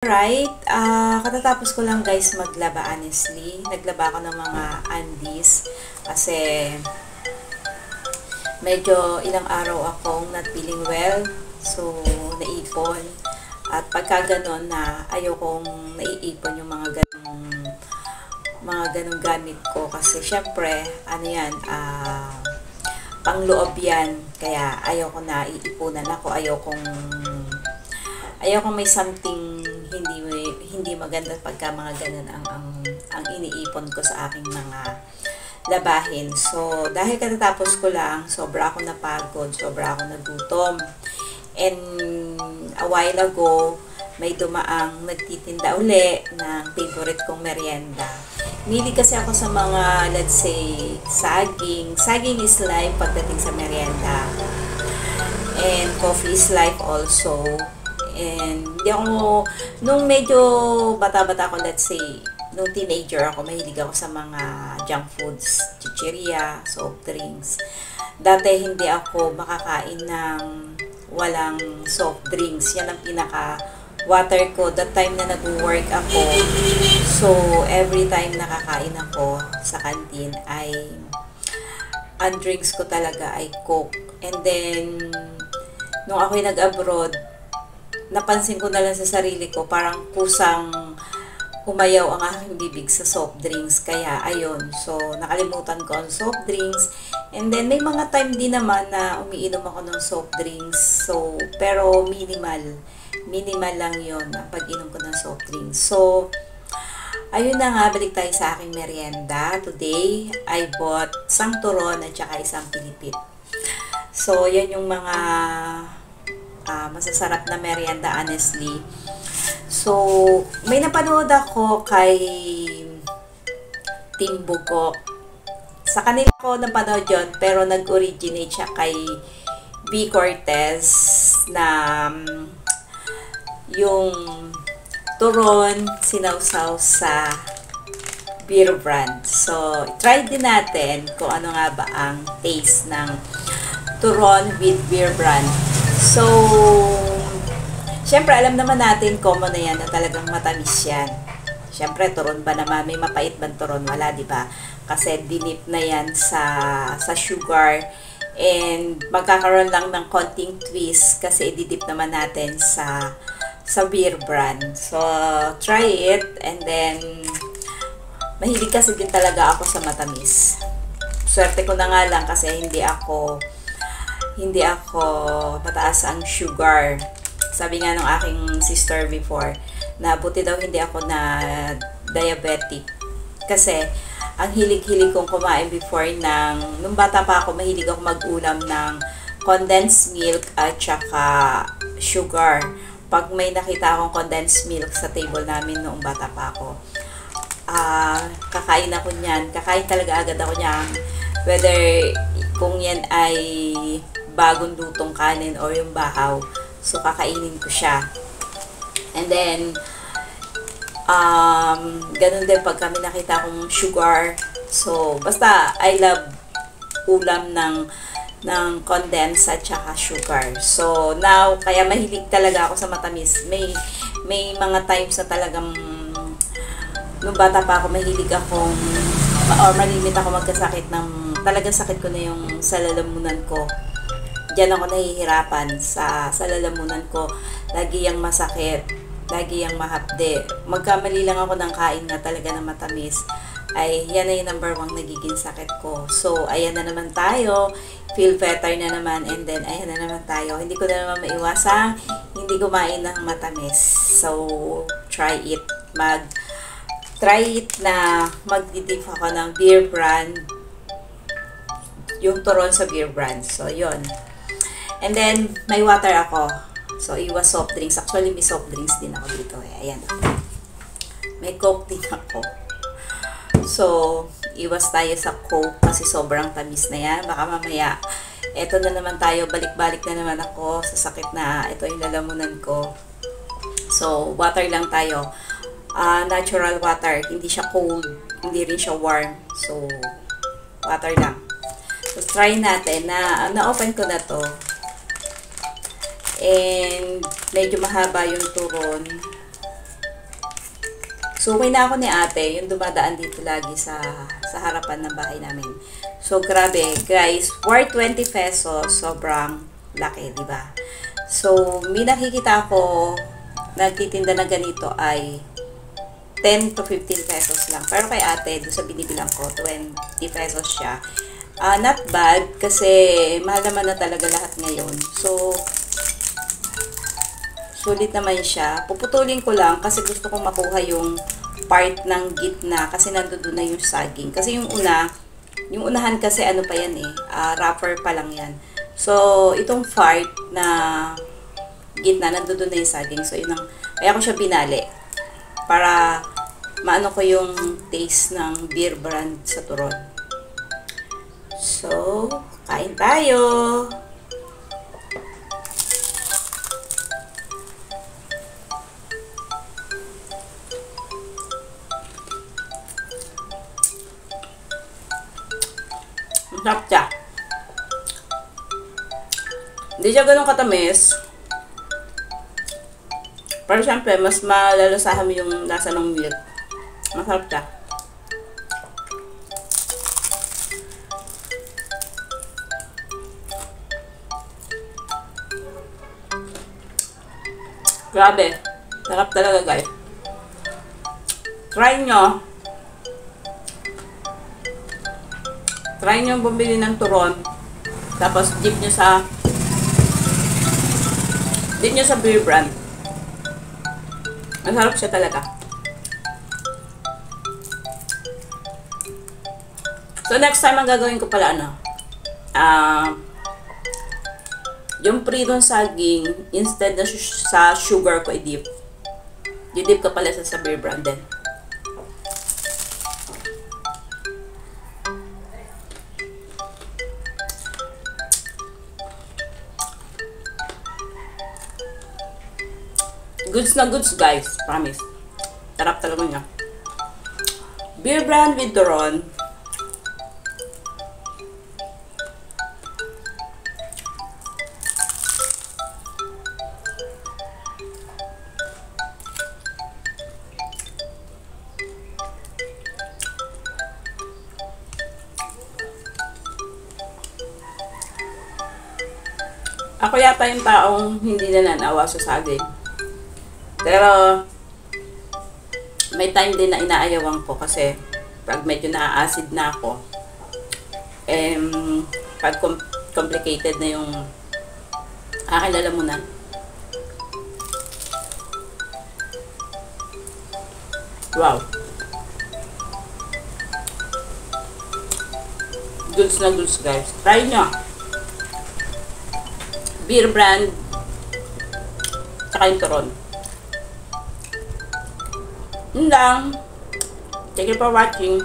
Alright, katatapos ko lang guys maglaba honestly. Naglaba ako ng mga undies kasi medyo ilang araw akong not feeling well. So, naipon. At pagka ganon na ayokong naiipon yung mga ganong gamit ko kasi syempre, ano yan, pangloob yan. Kaya ayoko na iipunan ako. Ayokong may something hindi maganda pagka mga ganun ang iniipon ko sa aking mga labahin. So, dahil katatapos ko lang, sobra ako napagod, sobra ako nagutom. And a while ago, may dumaang nagtitinda uli ng favorite kong merienda. Nili kasi ako sa mga, let's say, saging. Saging is life pagdating sa merienda. And coffee is life also. And hindi ako, nung medyo bata-bata ako, let's say, nung teenager ako, mahilig ako sa mga junk foods, chichirya, soft drinks. Dati hindi ako makakain ng walang soft drinks. Yan ang pinaka-water ko. That time na nag-work ako. So, every time nakakain ako sa canteen ay ang drinks ko talaga ay Coke. And then, nung ako'y nag-abroad, napansin ko na lang sa sarili ko, parang kusang umayaw ang aking bibig sa soft drinks. Kaya, ayun. So, nakalimutan ko ang soft drinks. And then, may mga time din naman na umiinom ako ng soft drinks. So, pero minimal. Minimal lang yon ang pag-inom ko ng soft drinks. So, ayun na nga, balik tayo sa aking merienda. Today, I bought isang turon at saka isang pilipit. So, yan yung mga masasarap na merienda honestly. So, may napanood ako kay Team Bugok. Sa kanila ko napanood yun, pero nag-originate siya kay B. Cortez na yung turon sinawsaw sa beer brand. So, try din natin kung ano nga ba ang taste ng turon with beer brand. So, syempre alam naman natin, common na yan na talagang matamis yan. Syempre, turon ba naman? May mapait bang turon? Wala, di ba? Kasi dinip na yan sa sugar. And magkakaroon lang ng konting twist kasi ididip naman natin sa beer brand. So, try it. And then, mahilig kasi din talaga ako sa matamis. Swerte ko na nga lang kasi hindi ako mataas ang sugar. Sabi nga ng aking sister before, na buti daw hindi ako na diabetic. Kasi, ang hilig-hilig kong kumain before nung bata pa ako, mahilig ako mag-ulam ng condensed milk at saka sugar. Pag may nakita akong condensed milk sa table namin noong bata pa ako, kakain ako niyan. Kakain talaga agad ako niyan. Whether kung yan ay bagong lutong kanin or yung bahaw. So, kakainin ko siya. And then, ganun din pag kami nakita akong sugar. So, basta, I love ulam ng condensed at saka sugar. So, now, kaya mahilig talaga ako sa matamis. May mga times na talagang, nung bata pa ako, mahilig akong, or malimit ako magkasakit ng, talagang sakit ko na yung sa lalamunan ko. Diyan ako nahihirapan sa lalamunan ko. Lagi yang masakit. Lagi yang mahapde. Magkamali lang ako ng kain na talaga na matamis. Ay, yan na yung number 1 nagiging sakit ko. So, ayan na naman tayo. Feel better na naman. And then, ayan na naman tayo. Hindi ko na naman maiwasang hindi kumain ng matamis. So, try it. Try it na mag-dip ako ng beer brand. Yung turon sa beer brand. So, yun. And then, may water ako. So, iwas soft drinks. Actually, may soft drinks din ako dito. Ayan. May Coke din ako. So, iwas tayo sa Coke kasi sobrang tamis na yan. Baka mamaya, eto na naman tayo. Balik-balik na naman ako sa sakit na ito yung lalamunan ko. So, water lang tayo. Natural water. Hindi siya cold. Hindi rin siya warm. So, water lang. So, try natin na-open ko na to. And medyo mahaba yung turon. So, okay na ako ni ate, yung dumadaan dito lagi sa harapan ng bahay namin. So, grabe, guys, for 20 pesos, sobrang laki, di ba? So, may nakikita ako, nagtitinda na ganito ay 10 to 15 pesos lang. Pero kay ate, doon sa binibilang ko, 20 pesos siya. Not bad, kasi mahal naman na talaga lahat ngayon. So, sulit naman siya. Puputulin ko lang kasi gusto kong makuha yung part ng gitna kasi nandoon na yung saging. Kasi yung unahan kasi ano pa yan wrapper pa lang yan. So, itong part na gitna, nandoon na yung saging. So, kaya ko siya binali para maano ko yung taste ng beer brand sa turon. So, kain tayo! Masarap siya. Hindi siya ganun katamis. Pero syempre, mas malalasahan mo yung lasa ng milk. Masarap siya. Grabe. Sarap talaga, guys. Try nyo. Try nyo bumili ng turon. Tapos dip nyo sa beer brand. Masarap siya talaga. So next time ang gagawin ko pala yung pritong saging, instead na sa sugar ko i-dip. I-dip ko pala sa beer brand din. Goods na goods, guys. Promise. Sarap talaga niya. Beer brand with turon. Ako yata yung taong hindi na nanawa sa saging. Pero, may time din na inaayawan ko kasi pag medyo na-acid na ako, pag complicated na yung akilala mo na. Wow. Goods na goods, guys. Try nyo. Beer brand, tsaka yung turon. Yun lang. Thank you for watching.